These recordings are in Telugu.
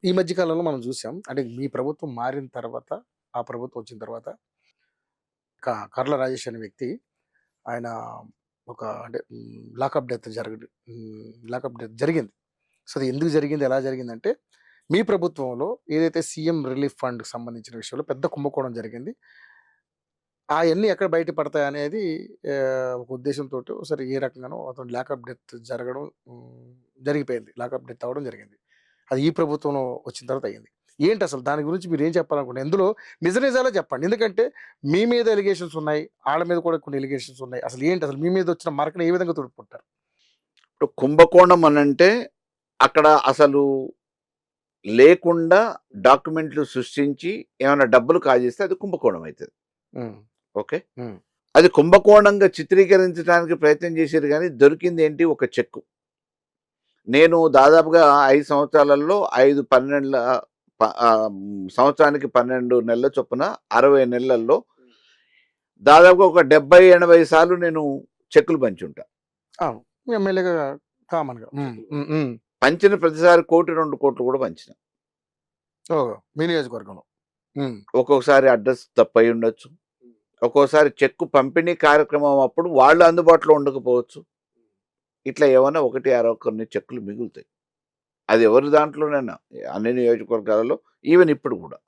ఈ మధ్య కాలంలో మనం చూసాం. అంటే మీ ప్రభుత్వం మారిన తర్వాత, ఆ ప్రభుత్వం వచ్చిన తర్వాత కర్ల రాజేష్ అనే వ్యక్తి ఆయన ఒక అంటే లాకప్ డెత్ జరిగింది. సో, అది ఎందుకు జరిగింది? ఎలా జరిగిందంటే, మీ ప్రభుత్వంలో ఏదైతే సీఎం రిలీఫ్ ఫండ్‌కి సంబంధించిన విషయంలో పెద్ద కుంభకోణం జరిగింది. అయన్నీ ఎక్కడ బయట పడతాయనేది ఒక ఉద్దేశంతోటి సరే ఏ రకంగానో అతను లాకప్ డెత్ జరగడం జరిగిపోయింది. లాకప్ డెత్ అవ్వడం జరిగింది. అది ఈ ప్రభుత్వంలో వచ్చిన తర్వాత అయింది. ఏంటసలు దాని గురించి మీరేం చెప్పాలనుకుంటున్నారు? ఇందులో నిజాలే చెప్పండి. ఎందుకంటే మీ మీద ఎలిగేషన్స్ ఉన్నాయి. ఆళ్ళ మీద కూడా కొన్ని ఎలిగేషన్స్ ఉన్నాయి. అసలు ఏంటి? అసలు మీ మీద వచ్చిన మరకని ఏ విధంగా తుడుపుకుంటారు? ఇప్పుడు కుంభకోణం అనంటే అక్కడ అసలు లేకుండా డాక్యుమెంట్లు సృష్టించి ఏమైనా డబ్బులు కాజేస్తే అది కుంభకోణం అవుతుంది. హ్మ్. ఓకే. హ్మ్. అది కుంభకోణంగా చిత్రీకరించడానికి ప్రయత్నం చేశారు కానీ దొరికింది ఏంటి? ఒక చెక్కు. నేను దాదాపుగా 5 సంవత్సరాలలో 12 సంవత్సరానికి 12 నెలల చొప్పున 60 నెలల్లో దాదాపుగా ఒక 70-80 సార్లు నేను చెక్కులు పంచుంటా. అవును. ఎమ్మెల్యేగా కామన్‌గా. హ్మ్. హ్మ్. హ్మ్. పంచిన ప్రతిసారి 1-2 కోట్లు కూడా పంచిన. ఓహ్! మీ నియోజకవర్గంలో. హ్మ్. ఒక్కొక్కసారి అడ్రస్ తప్పై ఉండొచ్చు. ఒక్కోసారి చెక్కు పంపిణీ కార్యక్రమం అప్పుడు వాళ్ళు అందుబాటులో ఉండకపోవచ్చు. ఇట్లా ఏమన్నా 1, కొన్ని చెక్కులు మిగులుతాయి. అది ఎవరి దాంట్లోనైనా అన్ని నియోజకవర్గాలలో ఈవెన్ ఇప్పుడు కూడా.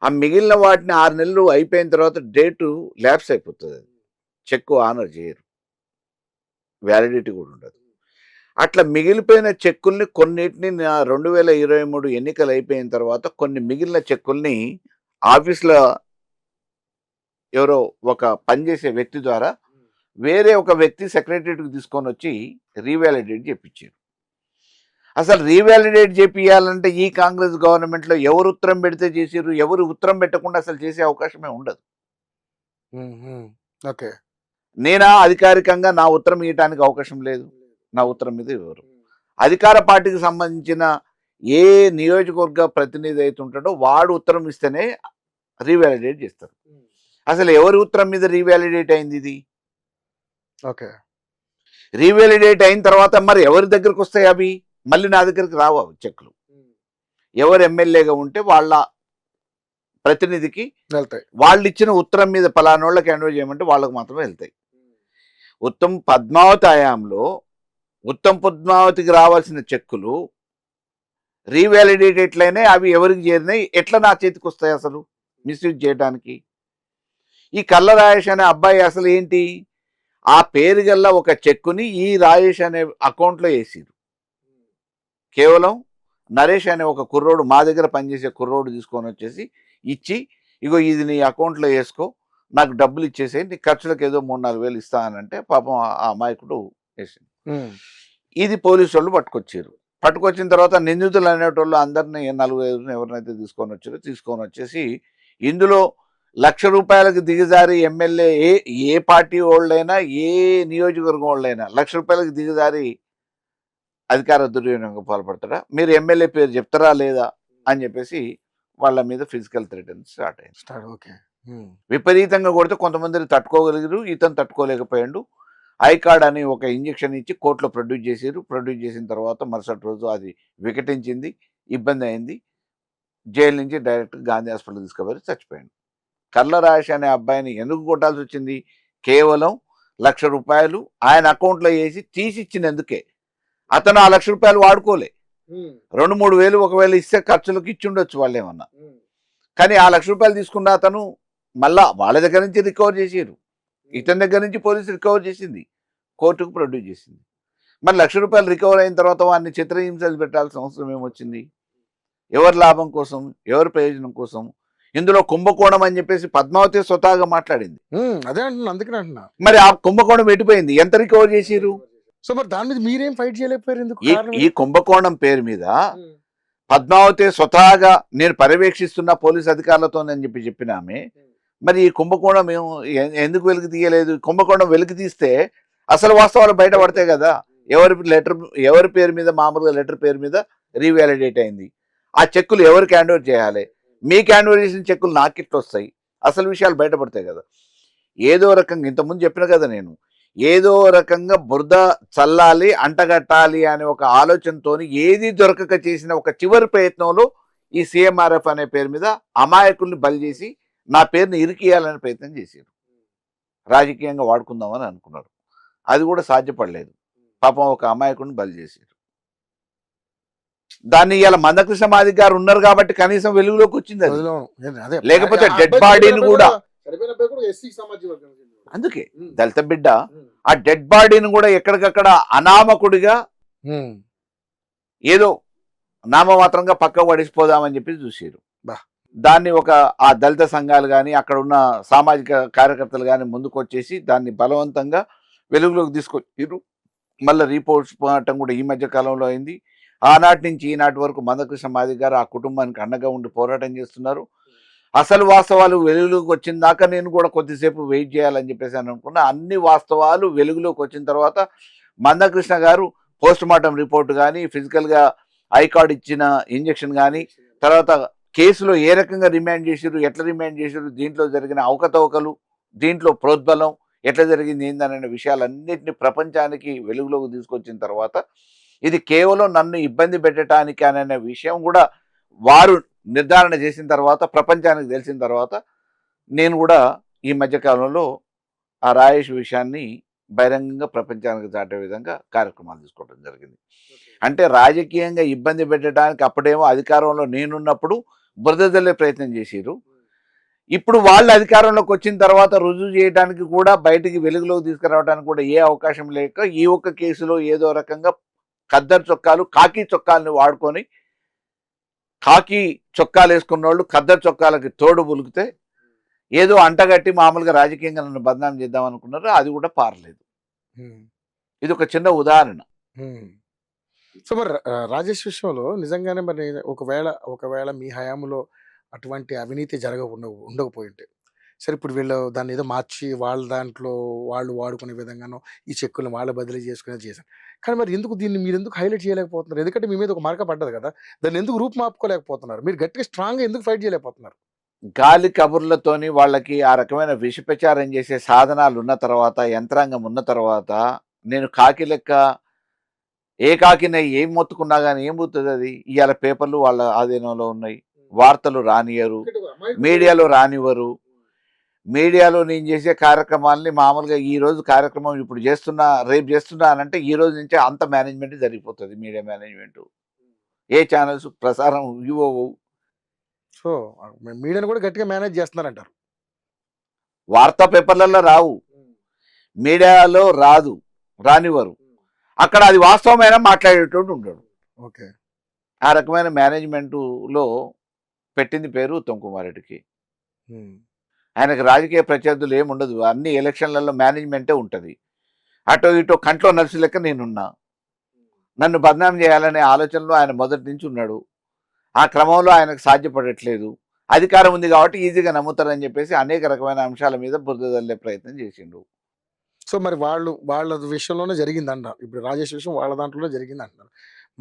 ఆ మిగిలిన వాటిని 6 నెలలు అయిపోయిన తర్వాత డేటు ల్యాప్స్ అయిపోతుంది. చెక్కు ఆనర్ చేయరు. వ్యాలిడిటీ కూడా ఉండదు. అట్లా మిగిలిపోయిన చెక్కుల్ని కొన్నిటిని 2023 ఎన్నికలు అయిపోయిన తర్వాత కొన్ని మిగిలిన చెక్కుల్ని ఆఫీస్‌లో ఎవరో ఒక పనిచేసే వ్యక్తి ద్వారా వేరే ఒక వ్యక్తి సెక్రటరియట్‌కి తీసుకొనొచ్చి రీవాలిడేట్ చేపిచ్చారు. అసలు రీవాలిడేట్ చేపియాలంటే ఈ కాంగ్రెస్ గవర్నమెంట్‌లో ఎవరు ఉత్తరం పెడితే చేసిర్రు, ఎవరు ఉత్తరం పెట్టకుండా అసలు చేసే అవకాశమే ఉండదు. ఓకే. నేనా అధికారికంగా నా ఉత్తరం ఇయ్యటానికి అవకాశం లేదు. నా ఉత్తరం మీద ఇవ్వరు. అధికార పార్టీకి సంబంధించిన ఏ నియోజకవర్గ ప్రతినిధి అయితే ఉంటాడో వాడు ఉత్తరం ఇస్తేనే రీవాలిడేట్ చేస్తారు. అసలు ఎవరి ఉత్తరం మీద రీవాలిడేట్ అయింది ఇది? ఓకే. రీవాలిడేట్ అయిన తర్వాత మరి ఎవరి దగ్గరకు వస్తాయి అవి? మళ్ళీ నా దగ్గరికి రావు అవి చెక్కులు. ఎవరు ఎమ్మెల్యేగా ఉంటే వాళ్ళ ప్రతినిధికి వెళ్తాయి. వాళ్ళు ఇచ్చిన ఉత్తరం మీద పలానోళ్ళకి ఎన్రోల్ చేయమంటే వాళ్ళకి మాత్రమే వెళ్తాయి. ఉత్తమ్ పద్మావతి హయాంలో ఉత్తమ్ పద్మావతికి రావాల్సిన చెక్కులు రీవాలిడేట్ ఎట్లయినా అవి ఎవరికి చేరినాయి? ఎట్లా నా చేతికి వస్తాయి అసలు మిస్యూజ్ చేయడానికి? ఈ కల్ల రాజేష్ అనే అబ్బాయి అసలు ఏంటి? ఆ పేరు గల్ల ఒక చెక్కుని ఈ రాజేష్ అనే అకౌంట్లో వేసిరు. కేవలం నరేష్ అనే ఒక కుర్రోడు మా దగ్గర పనిచేసే కుర్రోడు తీసుకొని వచ్చేసి ఇచ్చి, ఇగో ఇది నీ అకౌంట్లో వేసుకో, నాకు డబ్బులు ఇచ్చేసేయి, నీ ఖర్చులకు ఏదో 3-4 వేలు ఇస్తానంటే పాపం ఆ అమాయకుడు వేసింది. ఇది పోలీసు వాళ్ళు పట్టుకొచ్చారు. పట్టుకొచ్చిన తర్వాత నిందితులు అనేటోళ్ళు అందరినీ 4-5 ఎవరినైతే తీసుకొని వచ్చేసి ఇందులో ₹1,00,000 దిగజారి ఎమ్మెల్యే ఏ పార్టీ వాళ్ళైనా ఏ నియోజకవర్గం వాళ్ళైనా ₹1,00,000 దిగజారి అధికార దుర్వినియోగం పాల్పడతాడా? మీరు ఎమ్మెల్యే పేరు చెప్తారా లేదా అని చెప్పేసి వాళ్ళ మీద ఫిజికల్ థ్రెటన్స్ స్టార్ట్ అయింది. ఓకే. విపరీతంగా కొడితే కొంతమంది తట్టుకోగలిగారు, ఇతను తట్టుకోలేకపోయాడు. ఐకార్డ్ అని ఒక ఇంజెక్షన్ ఇచ్చి కోర్టులో ప్రొడ్యూస్ చేశారు. ప్రొడ్యూస్ చేసిన తర్వాత మరుసటి రోజు అది వికటించింది, ఇబ్బంది అయింది. జైలు నుంచి డైరెక్ట్ గాంధీ హాస్పిటల్ తీసుకుపోయి చచ్చిపోయాడు. కర్ల రాజేష్ అనే అబ్బాయిని ఎందుకు కొట్టాల్సి వచ్చింది? కేవలం ₹1,00,000 ఆయన అకౌంట్లో వేసి తీసిచ్చినందుకే. అతను ఆ ₹1,00,000 వాడుకోలే. 2-3 వేలు ఒకవేళ ఇస్తే ఖర్చులకు ఇచ్చి ఉండొచ్చు వాళ్ళు ఏమన్నా. కానీ ఆ ₹1,00,000 తీసుకున్న అతను మళ్ళా వాళ్ళ దగ్గర నుంచి రికవర్ చేసారు. ఇతని దగ్గర నుంచి పోలీసు రికవర్ చేసింది, కోర్టుకు ప్రొడ్యూస్ చేసింది. మరి ₹1,00,000 రికవర్ అయిన తర్వాత వాడిని చిత్రహింసలు పెట్టాల్సిన అవసరం ఏమొచ్చింది? ఎవరి లాభం కోసం, ఎవరి ప్రయోజనం కోసం? ఇందులో కుంభకోణం అని చెప్పేసి పద్మావతి స్వతహాగా మాట్లాడింది. అదే అంటున్నా, అందుకనే అంటున్నా. మరి ఆ కుంభకోణం ఎటుపోయింది? ఎంత రికవర్ చేసిరు? సో మరి దాని మీద మీరేం ఫైట్ చేయలేకపోయారు ఎందుకు? ఈ కుంభకోణం పేరు మీద పద్మావతి స్వతహాగా నేను పర్యవేక్షిస్తున్న పోలీస్ అధికారులతో అని చెప్పిన ఆమె మరి ఈ కుంభకోణం ఎందుకు వెలికి తీయలేదు? కుంభకోణం వెలికి తీస్తే అసలు వాస్తవాలు బయటపడతాయి కదా. ఎవరి పేరు మీద మామూలుగా లెటర్ పేరు మీద రీవాలిడేట్ అయింది, ఆ చెక్కులు ఎవరికి హ్యాండ్ ఓవర్ చేయాలి? మీకు హ్యాండ్ ఓవర్ చేసిన చెక్కులు నాకు ఇట్లా వస్తాయి, అసలు విషయాలు బయటపడతాయి కదా. ఏదో రకంగా ఇంతకుముందు చెప్పిన కదా నేను, ఏదో రకంగా బురద చల్లాలి, అంటగట్టాలి అనే ఒక ఆలోచనతోని ఏది దొరకక చేసిన ఒక చివరి ప్రయత్నంలో ఈ సీఎంఆర్ఎఫ్ అనే పేరు మీద అమాయకుల్ని బలి చేసి నా పేరుని ఇరికియాలనే ప్రయత్నం చేశారు. రాజకీయంగా వాడుకుందామని అనుకున్నారు. అది కూడా సాధ్యపడలేదు. పాపం ఒక అమాయకుడిని బలి చేశారు. దాన్ని ఇలా మందకృష్ణ మాదిగ గారు ఉన్నారు కాబట్టి కనీసం వెలుగులోకి వచ్చింది అది. అదే లేకపోతే ఆ డెడ్ అబ్బాయి బాడీని చనిపోయిన కూడా చనిపోయిన అబ్బాయి కూడా ఎస్సీ సమాజం వర్గం చెందినవాడు. అందుకే ఉమ్, దళిత బిడ్డ ఉమ్, ఆ డెడ్ బాడీని కూడా ఎక్కడికక్కడ అనామకుడిగా ఉమ్. ఏదో నామమాత్రంగా పక్క పడిసిపోదామని చెప్పి చూసారు. బా. దాన్ని ఒక ఆ దళిత సంఘాలు కానీ అక్కడ ఉన్న సామాజిక కార్యకర్తలు కానీ ముందుకు వచ్చేసి దాన్ని బలవంతంగా వెలుగులోకి తీసుకొచ్చారు. మళ్ళీ రిపోర్ట్స్ పోవటం కూడా ఈ మధ్య కాలంలో అయింది. ఆనాటి నుంచి ఈనాటి వరకు మందకృష్ణ మాదిగ గారు ఆ కుటుంబానికి అండగా ఉండి పోరాటం చేస్తున్నారు. అసలు వాస్తవాలు వెలుగులోకి వచ్చిన దాకా నేను కూడా కొద్దిసేపు వెయిట్ చేయాలని చెప్పేసి అని అనుకున్నా. అన్ని వాస్తవాలు వెలుగులోకి వచ్చిన తర్వాత మందకృష్ణ గారు పోస్ట్ మార్టం రిపోర్ట్ కానీ, ఫిజికల్గా ఐ కార్డ్ ఇచ్చిన ఇంజెక్షన్ కానీ, తర్వాత కేసులో ఏ రకంగా రిమాండ్ చేశారు, ఎట్లా రిమాండ్ చేశారు, దీంట్లో జరిగిన అవకతవకలు, దీంట్లో ప్రోద్బలం ఎట్లా జరిగింది ఏందనే విషయాలన్నింటినీ ప్రపంచానికి వెలుగులోకి తీసుకొచ్చిన తర్వాత ఇది కేవలం నన్ను ఇబ్బంది పెట్టడానికి అనే విషయం కూడా వారు నిర్ధారణ చేసిన తర్వాత ప్రపంచానికి తెలిసిన తర్వాత నేను కూడా ఈ మధ్యకాలంలో ఆ రాయేష్ విషయాన్ని బహిరంగంగా ప్రపంచానికి దాటే విధంగా కార్యక్రమాలు తీసుకోవడం జరిగింది. అంటే రాజకీయంగా ఇబ్బంది పెట్టడానికి అప్పుడేమో అధికారంలో నేనున్నప్పుడు బురద జల్లే ప్రయత్నం చేసిరు. ఇప్పుడు వాళ్ళు అధికారంలోకి వచ్చిన తర్వాత రుజువు చేయడానికి కూడా బయటికి వెలుగులోకి తీసుకురావడానికి కూడా ఏ అవకాశం లేక ఈ ఒక్క కేసులో ఏదో రకంగా ఖద్దరు చొక్కాలు, కాకి చొక్కాలని వాడుకొని కాకి చొక్కాలు వేసుకున్న వాళ్ళు ఖద్దరు చొక్కాలకి తోడు బులికితే ఏదో అంటగట్టి మామూలుగా రాజకీయంగా నన్ను బదనాం చేద్దాం అనుకున్నారు. అది కూడా పారలేదు. ఇది ఒక చిన్న ఉదాహరణ. సో మరి రాజేష్ విషయంలో నిజంగానే మరి ఒకవేళ మీ హయాంలో అటువంటి అవినీతి ఉండకపోయి ఉంటే సరే ఇప్పుడు వీళ్ళు దాన్ని ఏదో మార్చి వాళ్ళ దాంట్లో వాళ్ళు వాడుకునే విధంగానో ఈ చెక్కులను వాళ్ళు బదిలీ చేసుకునేది చేశారు. కానీ మరి మీరు ఎందుకు హైలైట్ చేయలేకపోతున్నారు? ఎందుకంటే మీ మీద ఒక మరక పడ్డది కదా, దాన్ని ఎందుకు రూపుమాపుకోలేకపోతున్నారు? మీరు గట్టిగా స్ట్రాంగ్గా ఎందుకు ఫైట్ చేయలేకపోతున్నారు? గాలి కబుర్లతోని వాళ్ళకి ఆ రకమైన విషప్రచారం చేసే సాధనాలు ఉన్న తర్వాత, యంత్రాంగం ఉన్న తర్వాత, నేను కాకి లెక్క ఏ కాకిన ఏం మొత్తుకున్నా కానీ ఏం పోతుంది అది? ఇవాళ పేపర్లు వాళ్ళ ఆధీనంలో ఉన్నాయి, వార్తలు రానియరు, మీడియాలో రానివ్వరు. మీడియాలో నేను చేసే కార్యక్రమాలని మామూలుగా ఈ రోజు కార్యక్రమం ఇప్పుడు చేస్తున్నా, రేపు చేస్తున్నా అనంటే ఈ రోజు నుంచే అంత మేనేజ్మెంట్ జరిగిపోతుంది. మీడియా మేనేజ్మెంట్, ఏ ఛానల్స్ ప్రసారం ఇవ్వవు. సో మీడియాను కూడా గట్టిగా మేనేజ్ చేస్తున్నారంటారు. వార్తా పేపర్లలో రావు, మీడియాలో రానివ్వరు. అక్కడ అది వాస్తవమైన మాట్లాడేటోడు ఉంటాడు. ఓకే, ఆ రకమైన మేనేజ్మెంటులో పెట్టింది పేరు ఉత్తమ్ కుమార్ రెడ్డికి. ఆయనకు రాజకీయ ప్రత్యర్థులు ఏముండదు. అన్ని ఎలక్షన్లలో మేనేజ్మెంటే ఉంటుంది. అటో ఇటో కంట్లో నలుసు లెక్క నేనున్నా. నన్ను బదనాం చేయాలనే ఆలోచనలో ఆయన మొదటి నుంచి ఉన్నాడు. ఆ క్రమంలో ఆయనకు సాధ్యపడట్లేదు. అధికారం ఉంది కాబట్టి ఈజీగా నమ్ముతారని చెప్పేసి అనేక రకమైన అంశాల మీద బురద జల్లే ప్రయత్నం చేసిండు. సో మరి వాళ్ళ విషయంలోనే జరిగిందంట. ఇప్పుడు రాజేష్ విషయం వాళ్ళ దాంట్లోనే జరిగింది అంటున్నారు.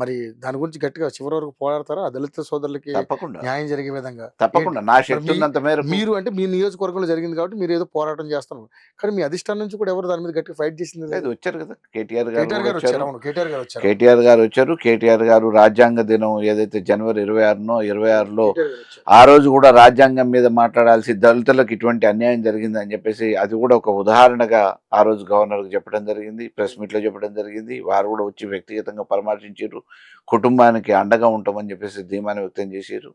మరి దాని గురించి గట్టిగా చివరి వరకు పోరాడతారా? ఆ దళిత సోదరులకి తప్పకుండా న్యాయం జరిగే విధంగా తప్పకుండా నా శక్తి ఉన్నంత మేరకు. మీరు అంటే మీ నియోజకవర్గంలో జరిగింది కాబట్టి మీరు ఏదో పోరాటం చేస్తున్నారు. కానీ మీ అధిష్టానం నుంచి కూడా ఎవరు దాని మీద గట్టిగా ఫైట్ చేసింది లేదు, వచ్చారు కదా కేటీఆర్ కేటీఆర్ గారు గారు వచ్చారు. వచ్చారు. అవును, కేటీఆర్ గారు వచ్చారు. కేటీఆర్ గారు వచ్చారు. కేటీఆర్ గారు రాజ్యాంగ దినం ఏదైతే జనవరి 26నో 26లో కేటీఆర్ గారు వచ్చారు. ఆ రోజు కూడా రాజ్యాంగం మీద మాట్లాడాల్సి, దళితులకు ఇటువంటి అన్యాయం జరిగింది అని చెప్పేసి అది కూడా ఒక ఉదాహరణగా ఆ రోజు గవర్నర్కి చెప్పడం జరిగింది, ప్రెస్ మీట్లో చెప్పడం జరిగింది. వారు కూడా వచ్చి వ్యక్తిగతంగా పరామర్శించారు, కుటుంబానికి అండగా ఉంటామని చెప్పేసి ధీమాన్ని వ్యక్తం చేశారు.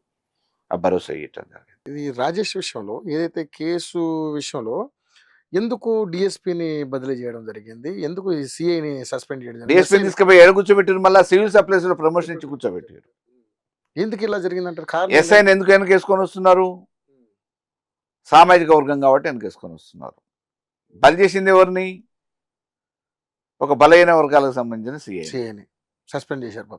ఆ భరోసా ఇవ్వటం జరిగింది. ఇది రాజేష్ విషయంలో ఏదైతే కేసు విషయంలో ఎందుకు డిఎస్పీని బదిలీ చేయడం జరిగింది? ఎందుకు ఈ సిఐని సస్పెండ్ చేయడం జరిగింది? డిఎస్పీ తీసుకుపోయి ఏడ కూర్చోబెట్టారు, మళ్ళీ సివిల్ సప్లైస్ లో ప్రమోషన్ ఇచ్చి కూర్చోబెట్టారు. ఎందుకు ఇలా జరిగిందంటారు? కారణం ఎస్ఐని ఎందుకు వెనకేసుకొని వస్తున్నారు? సామాజిక వర్గం కాబట్టి వెనకేసుకొని వస్తున్నారు. బలి చేసింది ఎవరిని? ఒక బలహీన వర్గాలకు సంబంధించిన సిఐని సస్పెండ్ చేశారు.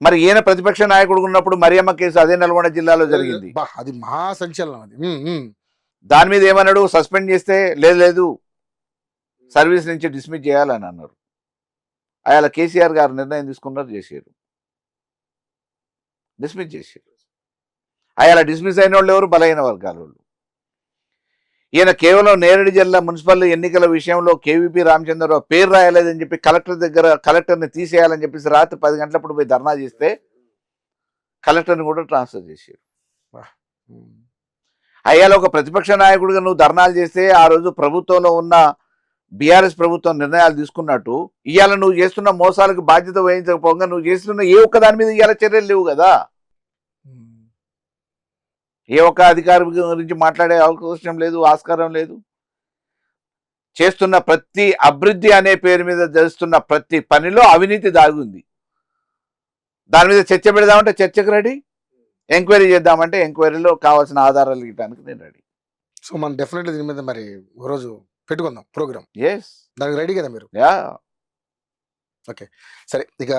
మరి ఈయన ప్రతిపక్ష నాయకుడు ఉన్నప్పుడు మరియమ్మ కేసు అదే నల్గొండ జిల్లాలో జరిగింది. అది మహా సంచలనం. అది దాని మీద ఏమన్నాడు? సస్పెండ్ చేస్తే లేదు సర్వీస్ నుంచి డిస్మిస్ చేయాలని అన్నారు. అలా కేసీఆర్ గారు నిర్ణయం తీసుకున్నారు, చేశారు, డిస్మిస్ చేశారు. అలా డిస్మిస్ అయిన వాళ్ళు ఎవరు? బలహీన వర్గాల వాళ్ళు. ఈయన కేవలం నేరేడు జిల్లా మున్సిపల్ ఎన్నికల విషయంలో కేవీపీ రామచంద్రరావు పేరు రాయలేదని చెప్పి కలెక్టర్ని తీసేయాలని చెప్పేసి రాత్రి 10 గంటలప్పుడు పోయి ధర్నా చేస్తే కలెక్టర్ని కూడా ట్రాన్స్ఫర్ చేశారు. అయ్యాల ఒక ప్రతిపక్ష నాయకుడిగా నువ్వు ధర్నాలు చేస్తే ఆ రోజు ప్రభుత్వంలో ఉన్న బీఆర్ఎస్ ప్రభుత్వం నిర్ణయాలు తీసుకున్నట్టు ఇవాళ నువ్వు చేస్తున్న మోసాలకు బాధ్యత వహించకపోగా నువ్వు చేస్తున్న ఏ ఒక్క దాని మీద ఇవాళ చర్యలు లేవు కదా. ఏ ఒక్క అధికారి గురించి మాట్లాడే అవకాశం లేదు, ఆస్కారం లేదు. చేస్తున్న ప్రతి అభివృద్ధి అనే పేరు మీద చేస్తున్న ప్రతి పనిలో అవినీతి దాగి ఉంది. దాని మీద చర్చ పెడదామంటే చర్చకు రెడీ, ఎంక్వైరీ చేద్దామంటే ఎంక్వైరీలో కావాల్సిన ఆధారాలు ఇవ్వడానికి నేను రెడీ. సో మనం డెఫినెట్లీ దీని మీద మరి ఒకరోజు పెట్టుకుందాం ప్రోగ్రామ్. ఎస్, దానికి రెడీ కదా మీరు? యా. ఓకే, సరే. ఇక